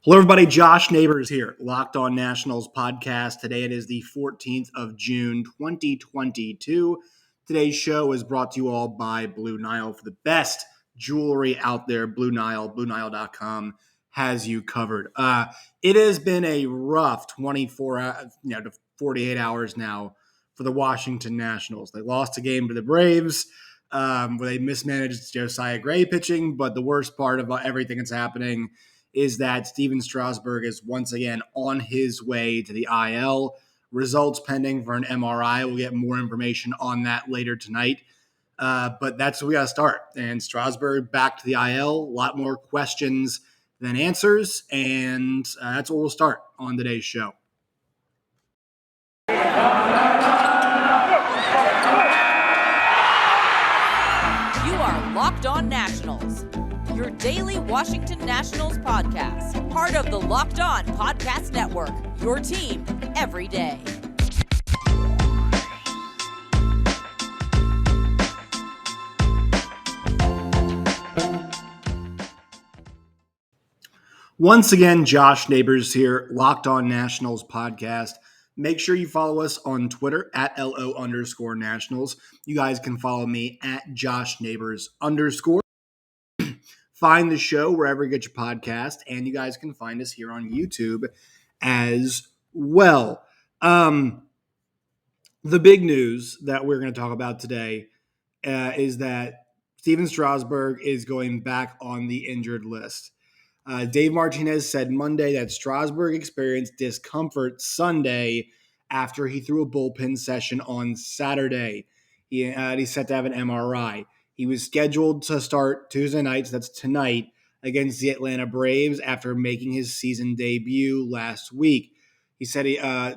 Hello, everybody. Josh Neighbors here, Locked On Nationals podcast. Today it is the 14th of June, 2022. Today's show is brought to you all by Blue Nile. For the best jewelry out there, Blue Nile, BlueNile.com has you covered. It has been a rough 24 to 48 hours now for the Washington Nationals. They lost a game to the Braves where they mismanaged Josiah Gray pitching, but the worst part of everything that's happening is that Stephen Strasburg is once again on his way to the IL. Results pending for an MRI. We'll get more information on that later tonight. But that's where we got to start. And Strasburg back to the IL. A lot more questions than answers. And that's where we'll start on today's show. You are Locked On Nationals, your daily Washington Nationals podcast, part of the Locked On Podcast Network, your team every day. Once again, Josh Neighbors here, Locked On Nationals podcast. Make sure you follow us on Twitter at @LO_Nationals. You guys can follow me at @JoshNeighbors_. Find the show wherever you get your podcast, and you guys can find us here on YouTube as well. The big news that we're going to talk about today is that Stephen Strasburg is going back on the injured list. Dave Martinez said Monday that Strasburg experienced discomfort Sunday after he threw a bullpen session on Saturday. He's set to have an MRI. He was scheduled to start Tuesday night, so that's tonight, against the Atlanta Braves after making his season debut last week. He said,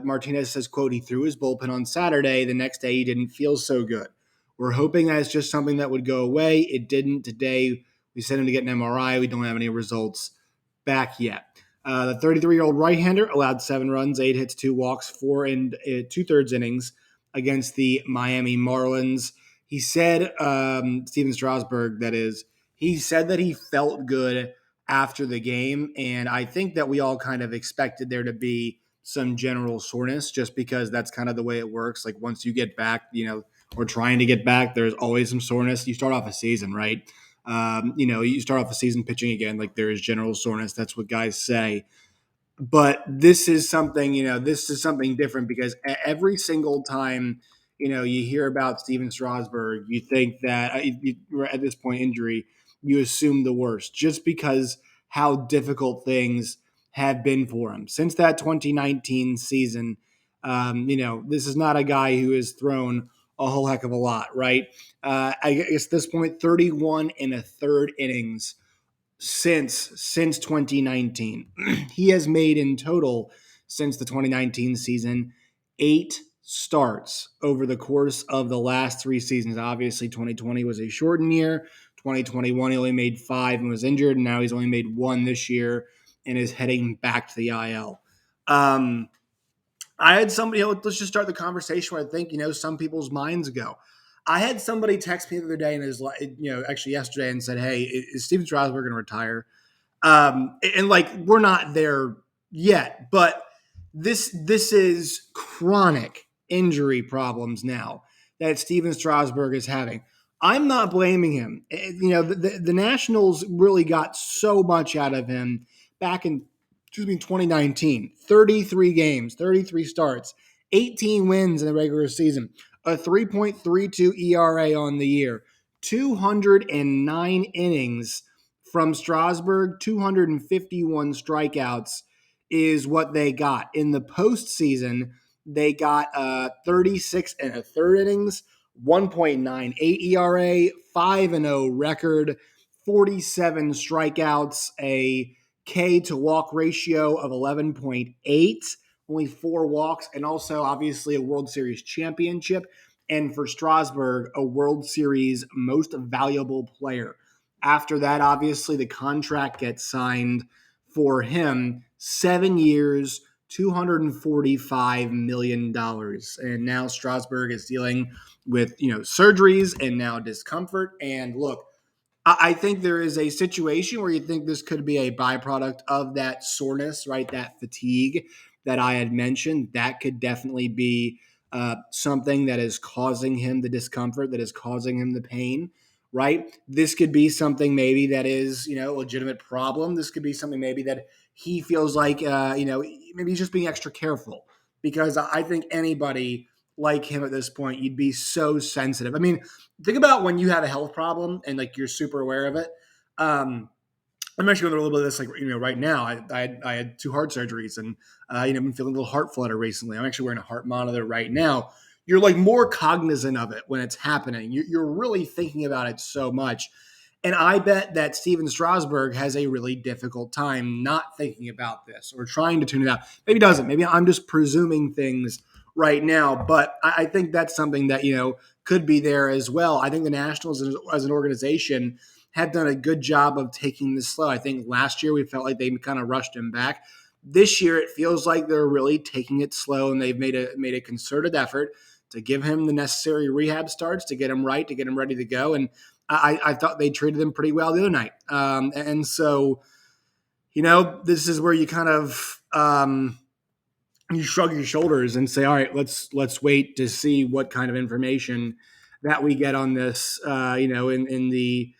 Martinez says, quote, he threw his bullpen on Saturday. The next day, he didn't feel so good. We're hoping that it's just something that would go away. It didn't today. We sent him to get an MRI. We don't have any results back yet. The 33-year-old right-hander allowed 7 runs, 8 hits, 2 walks, 4 and 2/3 innings against the Miami Marlins. He said, Stephen Strasburg, that is, he said that he felt good after the game, and I think that we all kind of expected there to be some general soreness just because that's kind of the way it works. Like once you get back, or trying to get back, there's always some soreness. You start off a season, right? You start off a season pitching again, like there is general soreness. That's what guys say. But this is something different because every single time, you hear about Stephen Strasburg, you think that at this point injury, you assume the worst just because how difficult things have been for him since that 2019 season. This is not a guy who has thrown a whole heck of a lot, right? I guess at this point, 31 1/3 innings since 2019. He has made in total since the 2019 season 8 starts over the course of the last 3 seasons. Obviously, 2020 was a shortened year. 2021, he only made 5 and was injured, and now he's only made 1 this year and is heading back to the IL. I had somebody, let's just start the conversation where I think, some people's minds go. I had somebody text me the other day and actually yesterday and said, hey, is Stephen Strasburg going to retire? We're not there yet, but this is chronic injury problems now that Stephen Strasburg is having. I'm not blaming him. The Nationals really got so much out of him back in 2019, 33 games, 33 starts, 18 wins in the regular season, a 3.32 ERA on the year, 209 innings from Strasburg, 251 strikeouts is what they got. In the postseason, they got 36 1/3 innings, 1.98 ERA, 5-0 record, 47 strikeouts, a K to walk ratio of 11.8, only 4 walks, and also obviously a World Series championship. And for Strasburg, a World Series most valuable player. After that, obviously, the contract gets signed for him, 7 years, $245 million. And now Strasburg is dealing with, surgeries and now discomfort. And look, I think there is a situation where you think this could be a byproduct of that soreness, right? That fatigue that I had mentioned. That could definitely be something that is causing him the discomfort, that is causing him the pain, right? This could be something maybe that is, a legitimate problem. This could be something maybe that he feels like, maybe he's just being extra careful because I think anybody like him at this point, you'd be so sensitive. I mean, think about when you have a health problem and like you're super aware of it. I'm actually going through a little bit of this, like right now. I had two heart surgeries, and I've been feeling a little heart flutter recently. I'm actually wearing a heart monitor right now. You're like more cognizant of it when it's happening. You're really thinking about it so much, and I bet that Stephen Strasburg has a really difficult time not thinking about this or trying to tune it out. Maybe he doesn't. Maybe I'm just presuming things right now, but I think that's something that could be there as well. I think the Nationals as an organization have done a good job of taking this slow. I think last year we felt like they kind of rushed him back. This year it feels like they're really taking it slow, and they've made a concerted effort to give him the necessary rehab starts to get him right, to get him ready to go. And I thought they treated him pretty well the other night. And so, this is where you kind of you shrug your shoulders and say, all right, let's wait to see what kind of information that we get on this, in the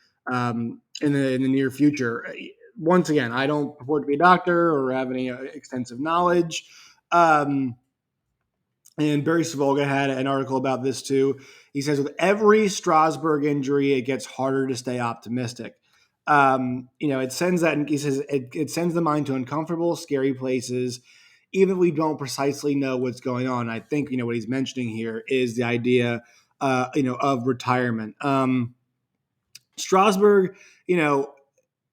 near future. Once again, I don't purport to be a doctor or have any extensive knowledge. And Barry Savoga had an article about this too. He says, with every Strasburg injury, it gets harder to stay optimistic. It sends that, he says, it sends the mind to uncomfortable, scary places, even if we don't precisely know what's going on. I think, what he's mentioning here is the idea, of retirement. Strasburg,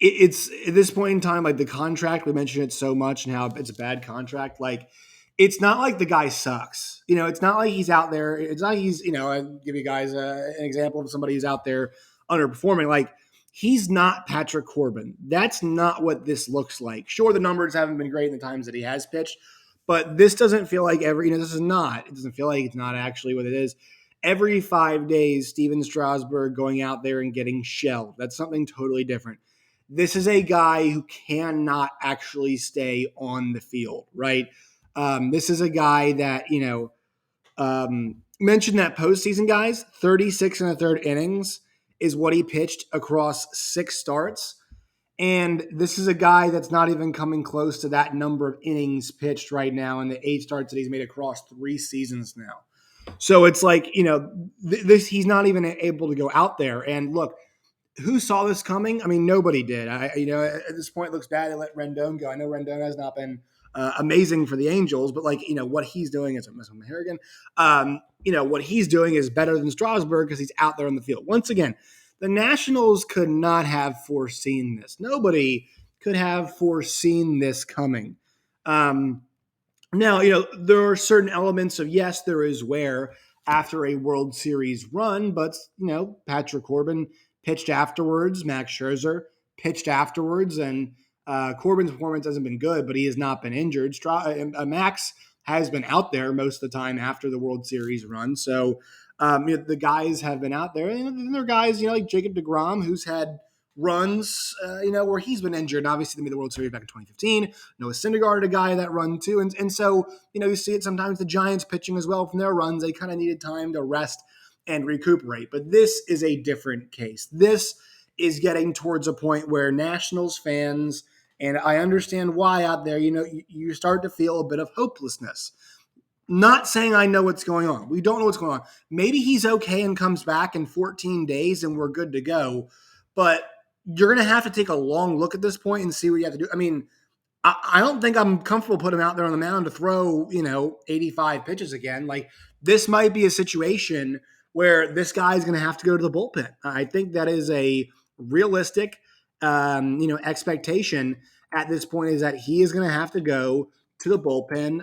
it's at this point in time, like the contract, we mentioned it so much and how it's a bad contract. Like, it's not like the guy sucks. It's not like he's out there. It's not like he's, I'll give you guys an example of somebody who's out there underperforming. Like, he's not Patrick Corbin. That's not what this looks like. Sure, the numbers haven't been great in the times that he has pitched, but this doesn't feel like this is not. It doesn't feel like it's not actually what it is. Every 5 days, Stephen Strasburg going out there and getting shelled. That's something totally different. This is a guy who cannot actually stay on the field, right? This is a guy that, mentioned that postseason, guys, 36 and a third innings is what he pitched across 6 starts. And this is a guy that's not even coming close to that number of innings pitched right now in the 8 starts that he's made across 3 seasons now. So it's like, this he's not even able to go out there. And look, who saw this coming? I mean, nobody did. At this point, it looks bad to let Rendon go. I know Rendon has not been amazing for the Angels, but what he's doing is Harrigan. What he's doing is better than Strasburg because he's out there on the field. Once again, the Nationals could not have foreseen this. Nobody could have foreseen this coming. Now, there are certain elements of, yes, there is wear after a World Series run, but, Patrick Corbin pitched afterwards. Max Scherzer pitched afterwards, and Corbin's performance hasn't been good, but he has not been injured. Max has been out there most of the time after the World Series run. So, the guys have been out there. And there are guys, like Jacob deGrom, who's had runs, where he's been injured. And obviously, they made the World Series back in 2015. Noah Syndergaard, a guy that run too. And so, you see it sometimes the Giants pitching as well from their runs. They kind of needed time to rest and recuperate. But this is a different case. This is getting towards a point where Nationals fans, and I understand why out there, you start to feel a bit of hopelessness. Not saying I know what's going on. We don't know what's going on. Maybe he's okay and comes back in 14 days and we're good to go. But you're going to have to take a long look at this point and see what you have to do. I mean, I don't think I'm comfortable putting him out there on the mound to throw, 85 pitches again. Like, this might be a situation where this guy is going to have to go to the bullpen. I think that is a realistic, expectation at this point, is that he is going to have to go to the bullpen,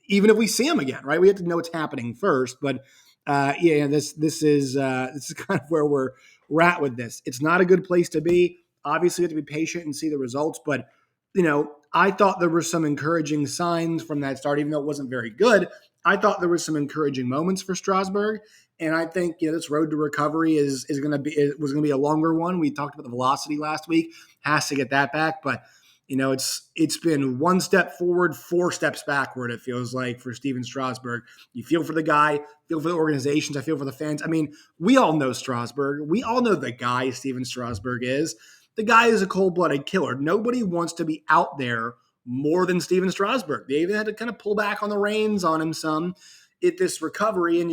even if we see him again, right? We have to know what's happening first. But this is kind of where we're at with this. It's not a good place to be. Obviously, you have to be patient and see the results. But I thought there were some encouraging signs from that start, even though it wasn't very good. I thought there were some encouraging moments for Strasburg, And I think this road to recovery was going to be a longer one. We talked about the velocity last week, has to get that back, but it's been one step forward, four steps backward. It feels like for Stephen Strasburg. You feel for the guy, feel for the organizations, I feel for the fans. I mean, we all know Strasburg. We all know the guy Stephen Strasburg is. The guy is a cold-blooded killer. Nobody wants to be out there more than Stephen Strasburg. They even had to kind of pull back on the reins on him some at this recovery, and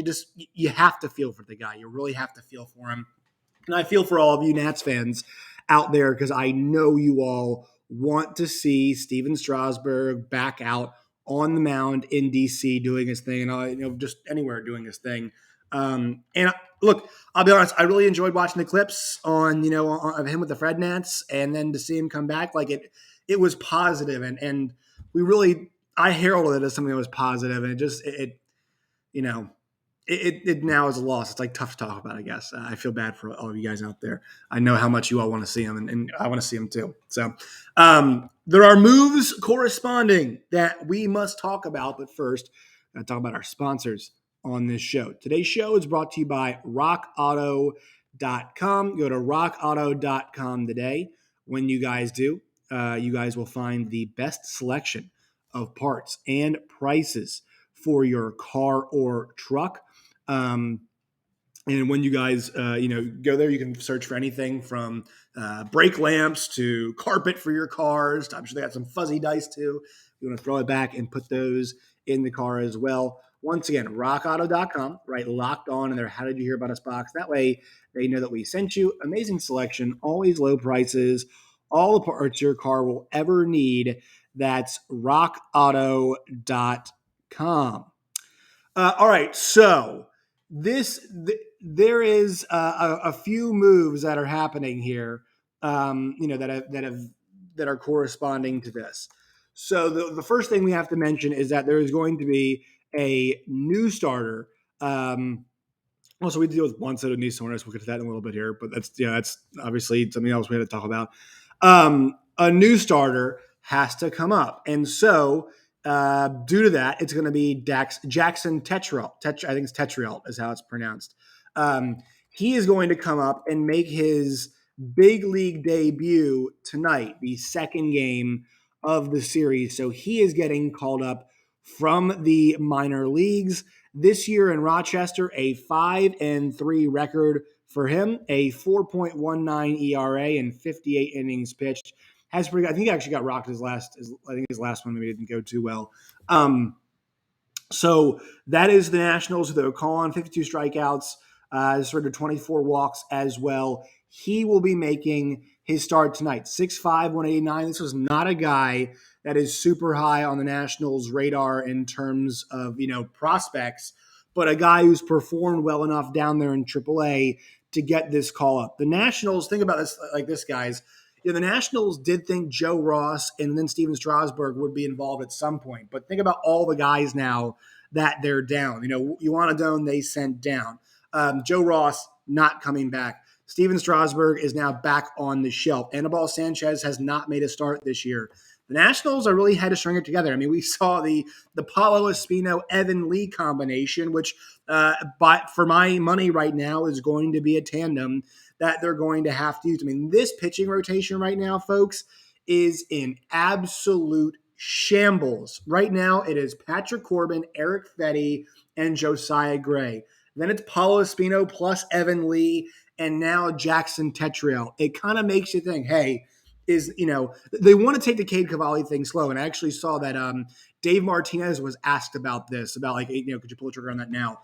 you have to feel for the guy. You really have to feel for him. And I feel for all of you Nats fans out there because I know you all want to see Stephen Strasburg back out on the mound in DC doing his thing, and just anywhere doing his thing. And look, I'll be honest, I really enjoyed watching the clips of him with the Fred Nats, and then to see him come back, like it was positive, and I heralded it as something that was positive, and it now is a loss. It's like tough to talk about, I guess. I feel bad for all of you guys out there. I know how much you all want to see him, and I want to see him too. So there are moves corresponding that we must talk about. But first, I'll talk about our sponsors on this show. Today's show is brought to you by rockauto.com. Go to rockauto.com today. When you guys do, you guys will find the best selection of parts and prices for your car or truck. And when you guys, go there, you can search for anything from brake lamps to carpet for your cars. I'm sure they got some fuzzy dice too. You want to throw it back and put those in the car as well. Once again, rockauto.com, right? Locked on in their How Did You Hear About Us box. That way they know that we sent you. Amazing selection, always low prices, all the parts your car will ever need. That's rockauto.com. All right, so there is a few moves that are happening here, that are corresponding to this. So the first thing we have to mention is that there is going to be a new starter. Also, we deal with one set of new starters. We'll get to that in a little bit here, but that's obviously something else we had to talk about. A new starter has to come up, and so due to that, it's going to be Jackson Tetriel. I think it's Tetriel is how it's pronounced. He is going to come up and make his big league debut tonight, the second game of the series. So he is getting called up from the minor leagues this year in Rochester. A 5-3 record for him, a 4.19 ERA and 58 innings pitched. I think he actually got rocked his last one maybe didn't go too well. So that is the Nationals. They're calling 52 strikeouts, sort of 24 walks as well. He will be making his start tonight. 6'5", 189. This was not a guy that is super high on the Nationals' radar in terms of prospects, but a guy who's performed well enough down there in AAA to get this call up. The Nationals, think about this like this, guys. The Nationals did think Joe Ross and then Stephen Strasburg would be involved at some point. But think about all the guys now that they're down. Ioannidone they sent down. Joe Ross not coming back. Stephen Strasburg is now back on the shelf. Anibal Sanchez has not made a start this year. The Nationals are really had to string it together. I mean, we saw the Paulo Espino, Evan Lee combination, which but for my money right now is going to be a tandem that they're going to have to use. I mean, this pitching rotation right now, folks, is in absolute shambles. Right now, it is Patrick Corbin, Eric Fetty, and Josiah Gray. Then it's Paulo Espino plus Evan Lee, and now Jackson Tetriel. It kind of makes you think, hey, they want to take the Cade Cavalli thing slow. And I actually saw that Dave Martinez was asked about this, about could you pull the trigger on that now?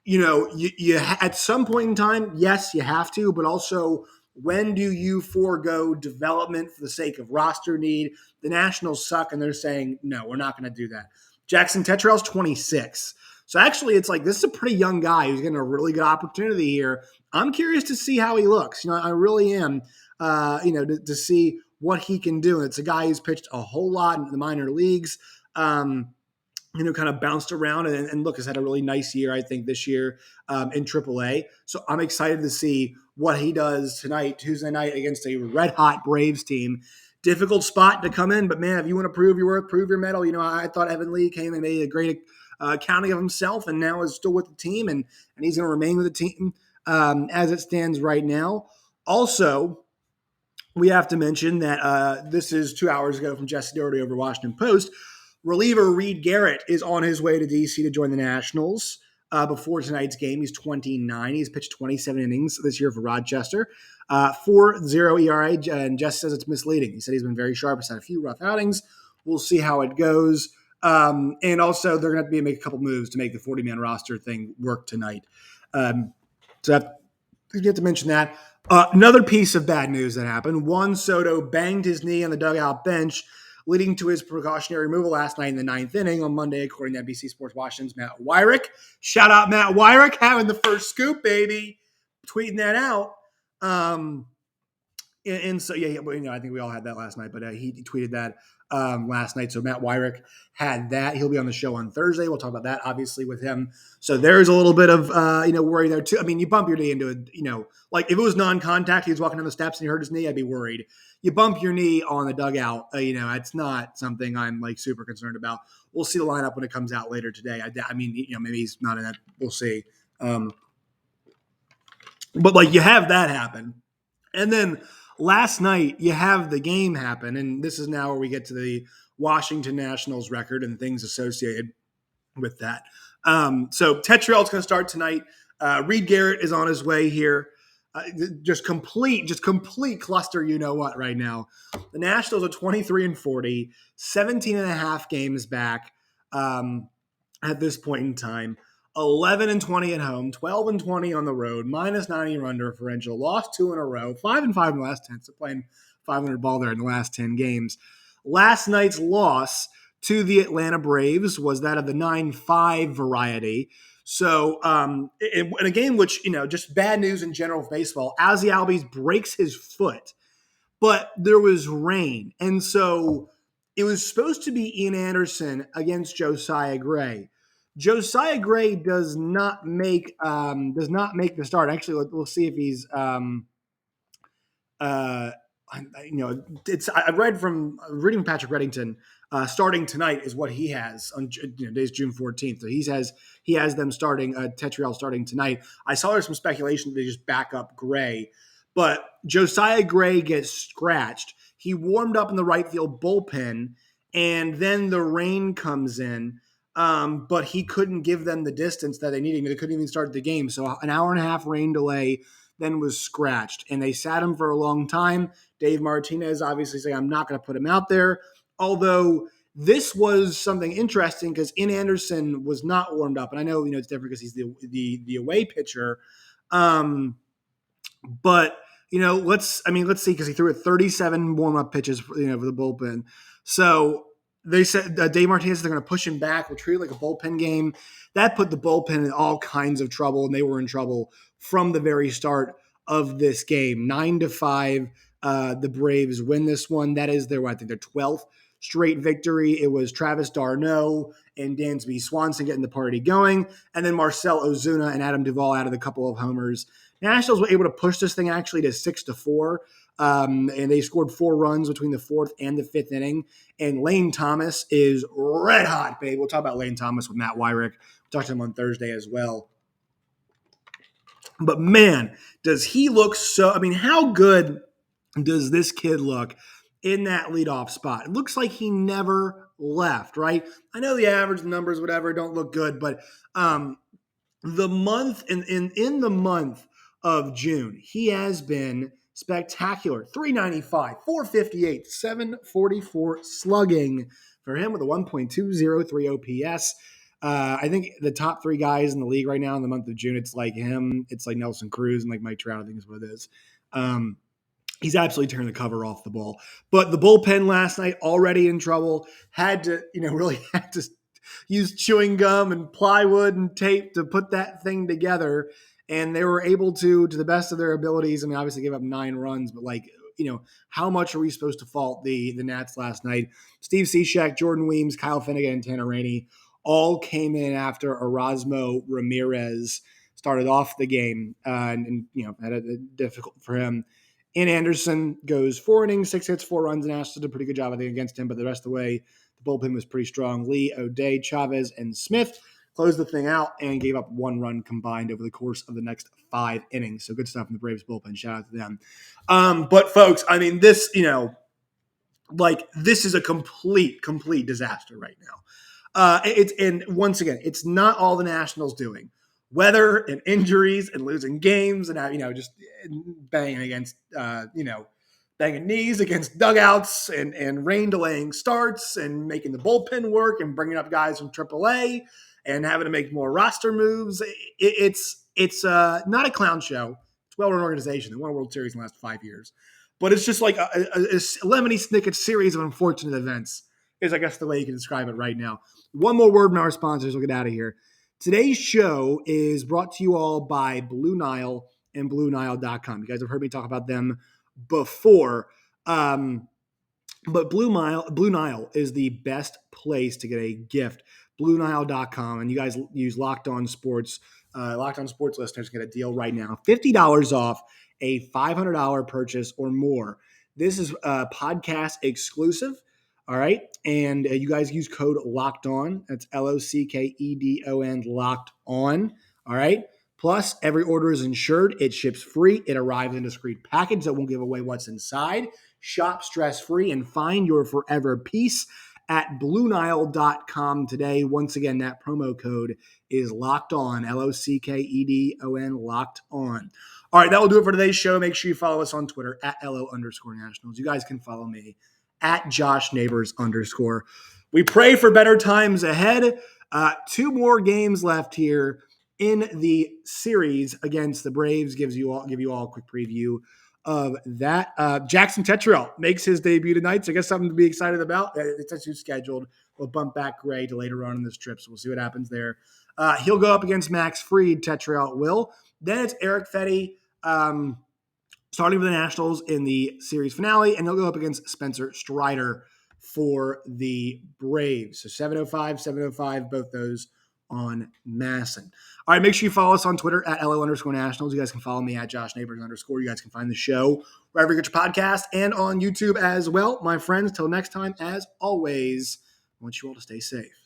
You at some point in time, yes, you have to, but also when do you forego development for the sake of roster need? The Nationals suck, and they're saying, no, we're not going to do that. Jackson Tetriel's 26. So actually, it's like this is a pretty young guy who's getting a really good opportunity here. I'm curious to see how he looks. I really am, to see what he can do. It's a guy who's pitched a whole lot in the minor leagues. Kind of bounced around and look, has had a really nice year, I think, this year in AAA. So I'm excited to see what he does tonight, Tuesday night, against a red-hot Braves team. Difficult spot to come in, but man, if you want to prove your worth, prove your mettle. I thought Evan Lee came and made a great accounting of himself, and now is still with the team, and he's going to remain with the team as it stands right now. Also, we have to mention that this is 2 hours ago from Jesse Doherty over Washington Post. Reliever Reed Garrett is on his way to D.C. to join the Nationals before tonight's game. He's 29. He's pitched 27 innings this year for Rochester. 4.0 ERA, and Jesse says it's misleading. He said he's been very sharp. He's had a few rough outings. We'll see how it goes. And also, they're going to have to make a couple moves to make the 40-man roster thing work tonight. So you have to mention that. Another piece of bad news that happened. Juan Soto banged his knee on the dugout bench, leading to his precautionary removal last night in the 9th inning on Monday, according to NBC Sports Washington's Matt Wyrick. Shout out Matt Wyrick, having the first scoop, baby. Tweeting that out. And so, yeah, I think we all had that last night, but he tweeted that last night. So Matt Wyrick had that. He'll be on the show on Thursday. We'll talk about that, obviously, with him. So there's a little bit of, worry there, too. I mean, you bump your knee into it, like if it was non-contact, he was walking down the steps and he hurt his knee, I'd be worried. You bump your knee on the dugout, it's not something I'm, super concerned about. We'll see the lineup when it comes out later today. I mean, maybe he's not in that. We'll see. But, you have that happen. And then last night, you have the game happen, and this is now where we get to the Washington Nationals record and things associated with that. So Tetriel's going to start tonight. Reed Garrett is on his way here. Just complete cluster, right now. The Nationals are 23-40, 17 and a half games back at this point in time. 11-20 at home, 12-20 on the road, minus 90 run differential, lost 2 in a row, 5-5 in the last 10. So playing 500 ball there in the last 10 games. Last night's loss to the Atlanta Braves was that of the 9-5 variety. So in a game which, just bad news in general of baseball, Ozzie Albies breaks his foot, but there was rain. And so it was supposed to be Ian Anderson against Josiah Gray. Josiah Gray does not make the start. Actually, we'll see if he's I read from reading Patrick Reddington. Starting tonight is what he has on today's June 14th. So he has them starting Tetriel starting tonight. I saw there's some speculation that they just back up Gray, but Josiah Gray gets scratched. He warmed up in the right field bullpen, and then the rain comes in. But he couldn't give them the distance that they needed. They couldn't even start the game. So an hour and a half rain delay, then was scratched. And they sat him for a long time. Dave Martinez obviously saying, I'm not going to put him out there. Although this was something interesting because Ian Anderson was not warmed up. And I know, it's different because he's the away pitcher. But, let's see, because he threw 37 warm-up pitches, for the bullpen. So they said Dave Martinez, they're going to push him back. We'll treat it like a bullpen game. That put the bullpen in all kinds of trouble, and they were in trouble from the very start of this game. 9-5, the Braves win this one. That is their 12th straight victory. It was Travis d'Arnaud and Dansby Swanson getting the party going, and then Marcell Ozuna and Adam Duvall added a couple of homers. Nationals were able to push this thing actually to 6-4. And they scored 4 runs between the 4th and the 5th inning. And Lane Thomas is red hot, babe. We'll talk about Lane Thomas with Matt Wyrick. We'll talk to him on Thursday as well. But man, does he look so – how good does this kid look in that leadoff spot? It looks like he never left, right? I know the average numbers, whatever, don't look good, but the month – in the month of June, he has been – spectacular. 395, 458, 744 slugging for him with a 1.203 OPS. I think the top 3 guys in the league right now in the month of June, it's like him, it's like Nelson Cruz and like Mike Trout, I think is what it is. He's absolutely tearing the cover off the ball. But the bullpen last night already in trouble, really had to use chewing gum and plywood and tape to put that thing together. And they were able to the best of their abilities. Obviously gave up 9 runs, but how much are we supposed to fault the Nats last night? Steve Cishek, Jordan Weems, Kyle Finnegan, and Tanner Rainey all came in after Erasmo Ramirez started off the game and had a difficult for him Ian Anderson goes 4 innings, 6 hits, 4 runs, and Astros did a pretty good job, I think, against him. But the rest of the way, the bullpen was pretty strong. Lee, O'Day, Chavez, and Smith closed the thing out and gave up 1 run combined over the course of the next 5 innings. So good stuff in the Braves bullpen. Shout out to them. But folks, I mean, this, this is a complete disaster right now. And once again, it's not all the Nationals doing. Weather and injuries and losing games and just banging against banging knees against dugouts and rain delaying starts and making the bullpen work and bringing up guys from AAA and having to make more roster moves. It's not a clown show. It's a well-run organization. They won a World Series in the last 5 years. But it's just like a Lemony Snicket series of unfortunate events is, I guess, the way you can describe it right now. One more word from our sponsors. We'll get out of here. Today's show is brought to you all by Blue Nile and BlueNile.com. You guys have heard me talk about them before. But Blue Nile is the best place to get a gift. BlueNile.com. And you guys use Locked On Sports. Locked On Sports listeners get a deal right now. $50 off a $500 purchase or more. This is podcast exclusive. All right. And you guys use code Locked On. That's LOCKEDON, Locked On. All right. Plus, every order is insured. It ships free. It arrives in a discreet package that won't give away what's inside. Shop stress-free and find your forever peace at BlueNile.com today. Once again, that promo code is Locked On, LOCKEDON, Locked On. All right, that will do it for today's show. Make sure you follow us on Twitter at LO_Nationals. You guys can follow me at JoshNeighbors_. We pray for better times ahead. 2 more games left here in the series against the Braves. Give you all a quick preview of that. Jackson Tetreault makes his debut tonight, so I guess something to be excited about. It's actually scheduled. We'll bump back Gray to later on in this trip, so we'll see what happens there. He'll go up against Max Fried. Tetreault will. Then it's Eric Fetty starting for the Nationals in the series finale, and he'll go up against Spencer Strider for the Braves. So 7:05, both those on Masson. All right, make sure you follow us on Twitter at LO_Nationals. You guys can follow me at JoshNeighbors_. You guys can find the show wherever you get your podcast and on YouTube as well. My friends, till next time, as always, I want you all to stay safe.